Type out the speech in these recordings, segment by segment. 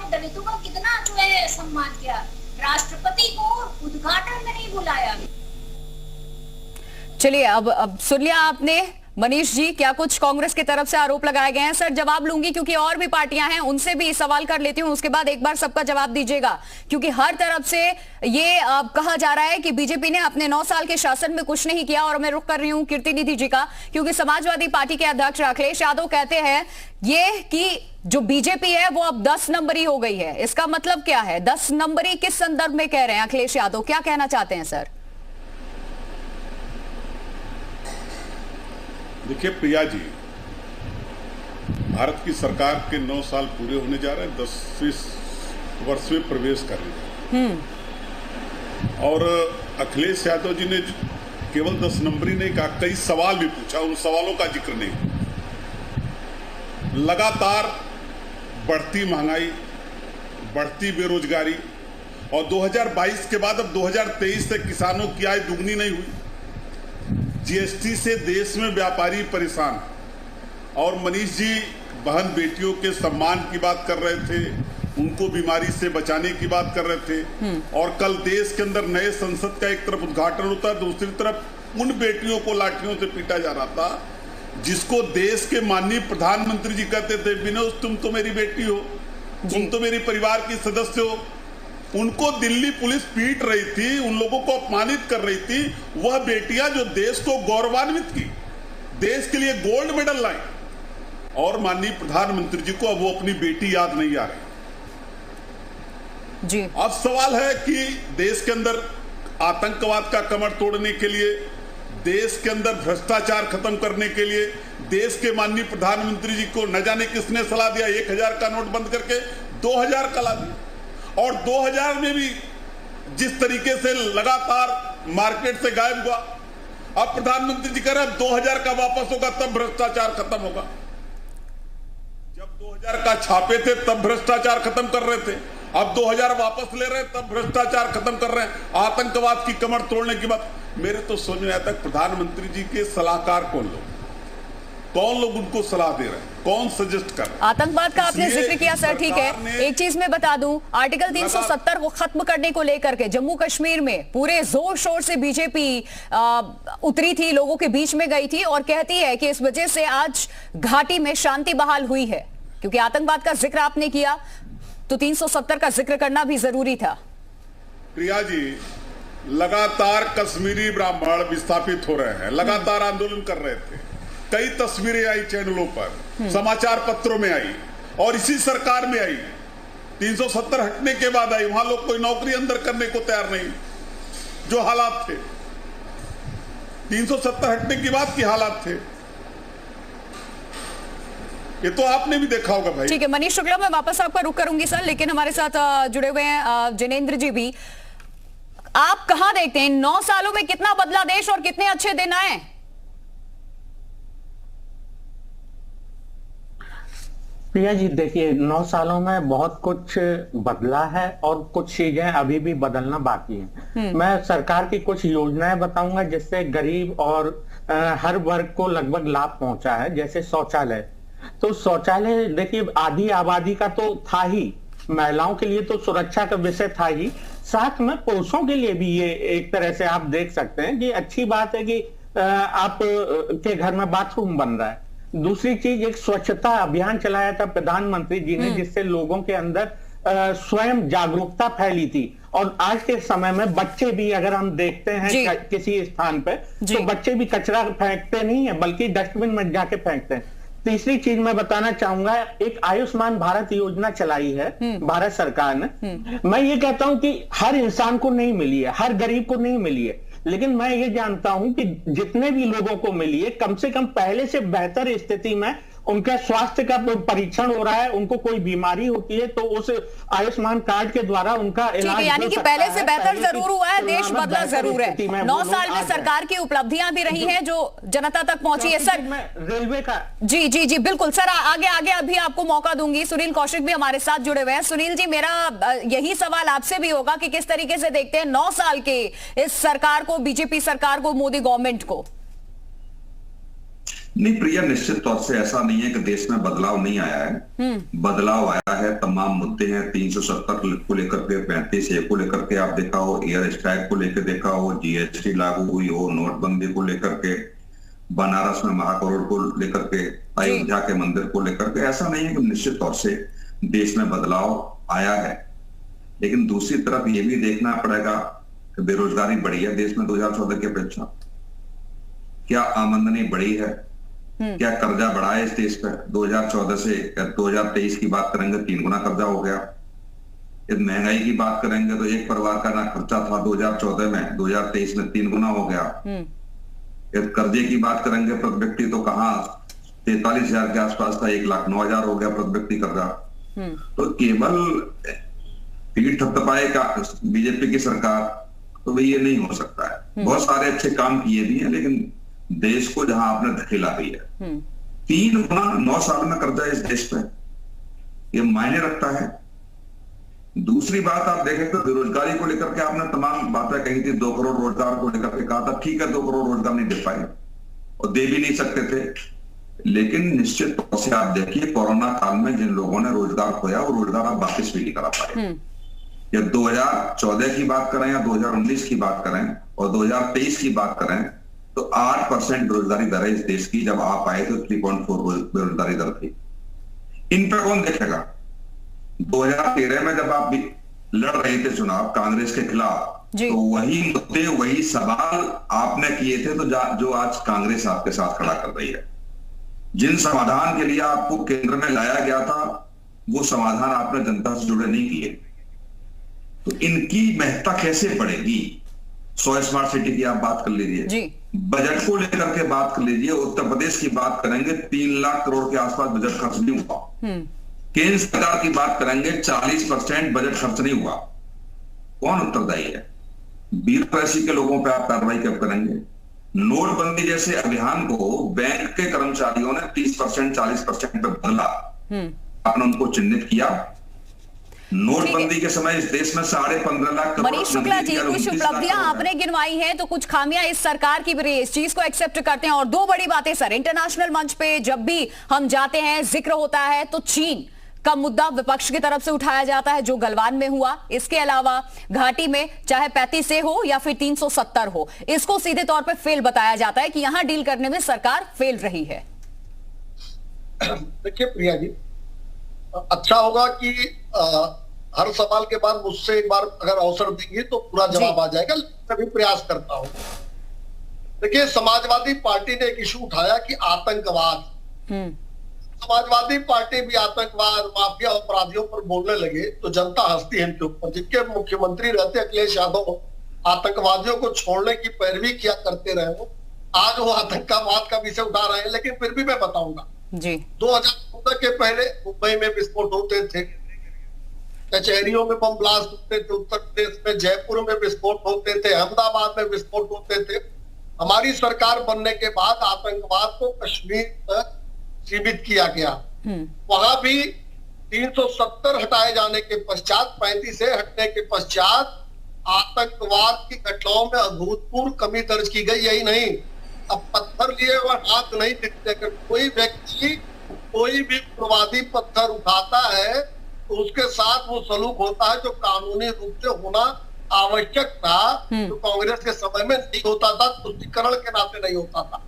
उन्होंने दलितों का कितना जो है सम्मान किया, राष्ट्रपति को उद्घाटन में नहीं बुलाया। चलिए अब सुन लिया आपने मनीष जी, क्या कुछ कांग्रेस की तरफ से आरोप लगाए गए हैं। सर जवाब लूंगी क्योंकि और भी पार्टियां हैं, उनसे भी सवाल कर लेती हूं, उसके बाद एक बार सबका जवाब दीजिएगा, क्योंकि हर तरफ से ये कहा जा रहा है कि बीजेपी ने अपने 9 साल के शासन में कुछ नहीं किया। और मैं रुख कर रही हूं कीर्ति निधि जी का, क्योंकि समाजवादी पार्टी के अध्यक्ष अखिलेश यादव कहते हैं ये कि जो बीजेपी है वो अब 10 नंबरी हो गई है। इसका मतलब क्या है? 10 नंबरी किस संदर्भ में कह रहे हैं अखिलेश यादव, क्या कहना चाहते हैं सर? देखिए प्रिया जी, भारत की सरकार के 9 साल पूरे होने जा रहे हैं, 10वें वर्ष में प्रवेश कर रहे हैं। और अखिलेश यादव जी ने केवल 10 नंबरी नहीं कहा, कई सवाल भी पूछा, उन सवालों का जिक्र नहीं। लगातार बढ़ती महंगाई, बढ़ती बेरोजगारी, और 2022 के बाद अब 2023 से किसानों की आय दुगनी नहीं हुई। जीएसटी से देश में व्यापारी परेशान। और मनीष जी बहन बेटियों के सम्मान की बात कर रहे थे, उनको बीमारी से बचाने की बात कर रहे थे। और कल देश के अंदर नए संसद का एक तरफ उद्घाटन होता है, दूसरी तरफ उन बेटियों को लाठियों से पीटा जा रहा था जिसको देश के माननीय प्रधानमंत्री जी कहते थे, विनोद तुम तो मेरी बेटी हो, तुम तो मेरे परिवार की सदस्य हो। उनको दिल्ली पुलिस पीट रही थी, उन लोगों को अपमानित कर रही थी। वह बेटियां जो देश को गौरवान्वित की, देश के लिए गोल्ड मेडल लाई, और माननीय प्रधानमंत्री जी को अब वो अपनी बेटी याद नहीं आ रही जी। अब सवाल है कि देश के अंदर आतंकवाद का कमर तोड़ने के लिए, देश के अंदर भ्रष्टाचार खत्म करने के लिए, देश के माननीय प्रधानमंत्री जी को न जाने किसने सलाह दिया 1000 का नोट बंद करके 2000 का ला दिया। और 2000 में भी जिस तरीके से लगातार मार्केट से गायब हुआ, अब प्रधानमंत्री जी कह रहे हैं 2000 का वापस होगा तब भ्रष्टाचार खत्म होगा। जब 2000 का छापे थे तब भ्रष्टाचार खत्म कर रहे थे, अब 2000 वापस ले रहे हैं तब भ्रष्टाचार खत्म कर रहे हैं। आतंकवाद की कमर तोड़ने की बात, मेरे तो समझ में आता है प्रधानमंत्री जी के सलाहकार कौन लोग उनको सलाह दे रहे हैं, कौन सजेस्ट कर रहे हैं? आतंकवाद का आपने जिक्र किया सर, ठीक है। एक चीज मैं बता दूं, आर्टिकल 370 को खत्म करने को लेकर के जम्मू कश्मीर में पूरे जोर शोर से बीजेपी उतरी थी, लोगों के बीच में गई थी और कहती है कि इस वजह से आज घाटी में शांति बहाल हुई है। क्योंकि आतंकवाद का जिक्र आपने किया तो 370 का जिक्र करना भी जरूरी था। प्रिया जी, लगातार कश्मीरी ब्राह्मण विस्थापित हो रहे हैं, लगातार आंदोलन कर रहे थे। कई तस्वीरें आई चैनलों पर, समाचार पत्रों में आई, और इसी सरकार में आई। 370 हटने के बाद आई, वहां लोग कोई नौकरी अंदर करने को तैयार नहीं, जो हालात थे 370 हटने की बात की हालात थे, ये तो आपने भी देखा होगा भाई। ठीक है मनीष शुक्ला, मैं वापस आपका रुख करूंगी सर, लेकिन हमारे साथ जुड़े हुए हैं जिनेंद्र जी भी। आप कहां देखते हैं 9 सालों में कितना बदला देश और कितने अच्छे दिन आए? प्रिया जी देखिए, 9 सालों में बहुत कुछ बदला है और कुछ चीजें अभी भी बदलना बाकी है। मैं सरकार की कुछ योजनाएं बताऊंगा जिससे गरीब और हर वर्ग को लगभग लाभ पहुंचा है। जैसे शौचालय, तो शौचालय देखिए आधी आबादी का तो था ही, महिलाओं के लिए तो सुरक्षा का विषय था ही, साथ में पुरुषों के लिए भी ये एक तरह से आप देख सकते हैं कि अच्छी बात है कि आप के घर में बाथरूम बन रहा है। दूसरी चीज, एक स्वच्छता अभियान चलाया था प्रधानमंत्री जी ने, जिससे लोगों के अंदर स्वयं जागरूकता फैली थी। और आज के समय में बच्चे भी, अगर हम देखते हैं किसी स्थान पे, तो बच्चे भी कचरा फेंकते नहीं है बल्कि डस्टबिन में जाके फेंकते हैं। तीसरी चीज मैं बताना चाहूंगा, एक आयुष्मान भारत योजना चलाई है भारत सरकार ने। मैं ये कहता हूं कि हर इंसान को नहीं मिली है, हर गरीब को नहीं मिली है, लेकिन मैं ये जानता हूं कि जितने भी लोगों को मिली है, कम से कम पहले से बेहतर स्थिति में उनका स्वास्थ्य का परीक्षण हो रहा है, उनको कोई बीमारी होती है तो उस आयुष्मान कार्ड के द्वारा उनका इलाज, यानी कि पहले से बेहतर जरूर हुआ है, देश बदला जरूर है। 9 साल में सरकार की उपलब्धियां भी रही हैं जो जनता तक पहुंची है। सर रेलवे का जी जी जी बिल्कुल सर, आगे अभी आपको मौका दूंगी। सुनील कौशिक भी हमारे साथ जुड़े हुए हैं। सुनील जी, मेरा यही सवाल आपसे भी होगा कि किस तरीके से देखते हैं 9 साल के इस सरकार को, बीजेपी सरकार को, मोदी गवर्नमेंट को? नहीं प्रिया, निश्चित तौर से ऐसा नहीं है कि देश में बदलाव नहीं आया है। बदलाव आया है, तमाम मुद्दे हैं। 370 को लेकर के, 35A को लेकर के आप देखा हो, एयर स्ट्राइक को लेकर देखा हो, GST लागू हुई हो, नोटबंदी को लेकर के, बनारस में महाकरोड़ को लेकर के, अयोध्या के मंदिर को लेकर के, ऐसा नहीं है कि निश्चित तौर से देश में बदलाव आया है। लेकिन दूसरी तरफ ये भी देखना पड़ेगा कि बेरोजगारी बढ़ी है देश में 2014 की अपेक्षा, क्या आमदनी बढ़ी है, क्या कर्जा बढ़ा है इस देश पर। 2014 से 2023 की बात करेंगे 3 गुना कर्जा हो गया। यदि महंगाई की बात करेंगे तो एक परिवार का ना खर्चा था 2014 में, 2023 में 3 गुना हो गया। यदि कर्जे की बात करेंगे प्रति व्यक्ति तो कहाँ 43,000 के आसपास था, 1,09,000 हो गया प्रति व्यक्ति कर्जा। तो केवल पीठ थपथपाए का बीजेपी की सरकार, तो ये नहीं हो सकता है। बहुत सारे अच्छे काम किए भी हैं, लेकिन देश को जहां आपने धकेला भी है। 3 गुना 9 साल में कर्जा इस देश पे, ये मायने रखता है। दूसरी बात आप देखें तो बेरोजगारी को लेकर के आपने तमाम बातें कही थी। 2 करोड़ रोजगार को लेकर के कहा था, ठीक है 2 करोड़ रोजगार नहीं दे पाए और दे भी नहीं सकते थे। लेकिन निश्चित तौर से आप देखिए कोरोना काल में जिन लोगों ने रोजगार खोया वो रोजगार आप वापस भी नहीं करा पाए। या 2014 की बात करें या 2019 की बात करें और 2023 की बात करें तो 8% बेरोजगारी दर है इस देश की। जब आप आए तो 3.4 बेरोजगारी दर थी। इन पर कौन देखेगा? 2013 में जब आप लड़ रहे थे चुनाव कांग्रेस के खिलाफ, तो वही मुद्दे वही सवाल आपने किए थे, तो जो आज कांग्रेस आपके साथ खड़ा कर रही है। जिन समाधान के लिए आपको केंद्र में लाया गया था वो समाधान आपने जनता से जुड़े नहीं किए, तो इनकी महत्ता कैसे पड़ेगी? 100 स्मार्ट सिटी की आप बात कर लीजिए, बजट को लेकर के बात कर लीजिए। उत्तर प्रदेश की बात करेंगे 3 लाख करोड़ के आसपास बजट खर्च नहीं हुआ। केंद्र सरकार की बात करेंगे 40% बजट खर्च नहीं हुआ। कौन उत्तरदायी है? ब्यूरोक्रेसी के लोगों पे आप कार्रवाई कब करेंगे? नोटबंदी जैसे अभियान को बैंक के कर्मचारियों ने 30% 40% पे बदला, आपने उनको चिन्हित किया। नोटबंदी के समय इस देश में 15.5 लाख करोड़। मनीष शुक्ला जी, कुछ उपलब्धियां आपने गिनवाई हैं, तो कुछ खामियां इस सरकार की भी रही है, इस चीज को एक्सेप्ट करते हैं। और 2 बड़ी बातें सर, इंटरनेशनल मंच पे जब भी हम जाते हैं जिक्र होता है तो चीन का मुद्दा विपक्ष की तरफ से उठाया जाता है, जो गलवान में हुआ। इसके अलावा घाटी में चाहे 35A हो या फिर 370 हो, इसको सीधे तौर पे फेल बताया जाता है कि यहां डील करने में सरकार फेल रही है। देखिए प्रिया जी, अच्छा होगा कि हर सवाल के बाद मुझसे एक बार अगर अवसर देंगे तो पूरा जवाब आ जाएगा। मैं भी प्रयास करता हूं। देखिए, समाजवादी पार्टी ने एक इशू उठाया कि आतंकवाद। समाजवादी पार्टी भी आतंकवाद, माफिया, अपराधियों पर बोलने लगे तो जनता हंसती है इनके ऊपर। जिनके मुख्यमंत्री रहते अखिलेश यादव आतंकवादियों को छोड़ने की पैरवी किया करते रहे हो, आज वो आतंकवाद का विषय उठा रहे हैं। लेकिन फिर भी मैं बताऊंगा जी, 2014 के पहले मुंबई में विस्फोट होते थे, कचहरियों में बम ब्लास्ट होते थे, उत्तर प्रदेश में जयपुर में विस्फोट होते थे, अहमदाबाद में विस्फोट होते थे। हमारी सरकार बनने के बाद आतंकवाद को कश्मीर तक सीमित किया गया। वहां भी 370 हटाए जाने के पश्चात, 35A हटने के पश्चात आतंकवाद की घटनाओं में अभूतपूर्व कमी दर्ज की गई। यही नहीं, अब पत्थर लिए हुए हाथ नहीं दिखते। अगर कोई व्यक्ति कोई भी उग्रवादी पत्थर उठाता है तो उसके साथ वो सलूक होता है जो कानूनी रूप से होना आवश्यक था, जो कांग्रेस के समय में नहीं होता था, तुष्टीकरण के नाते नहीं होता था।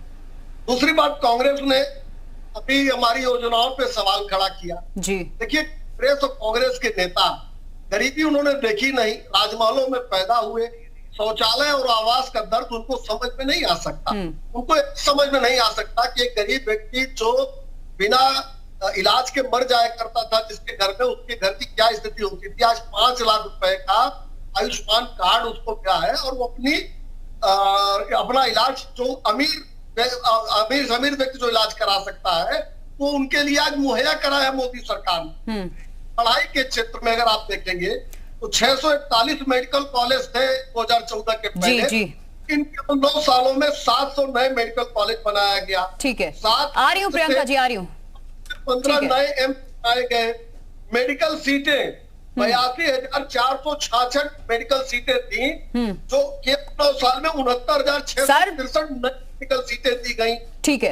दूसरी बात, कांग्रेस ने अभी हमारी योजनाओं पे सवाल खड़ा किया जी। देखिए, कांग्रेस और कांग्रेस के नेता गरीबी उन्होंने देखी नहीं, राजमहलों में पैदा हुए, शौचालय और आवास का दर्द उनको समझ में नहीं आ सकता। उनको समझ में नहीं आ सकता कि एक गरीब व्यक्ति जो बिना इलाज के मर जाया करता था, जिसके घर में उसके घर की क्या स्थिति होती थी, आज 5 लाख रुपए का आयुष्मान कार्ड उसको क्या है और वो अपना इलाज जो अमीर व्यक्ति जो इलाज करा सकता है वो उनके लिए आज मुहैया करा है मोदी सरकार ने। पढ़ाई के क्षेत्र में अगर आप देखेंगे तो 641 मेडिकल कॉलेज थे 2014 के पहले। इन 9 सालों में 700 नए मेडिकल कॉलेज बनाया गया। ठीक है, आ रही हूँ प्रियंका जी, आ रही हूँ। 15 नए एम्स बनाए गए। मेडिकल सीटें 82,466 मेडिकल सीटें थी, जो केवल 9 साल में 69,663 मेडिकल सीटें दी गई। ठीक है।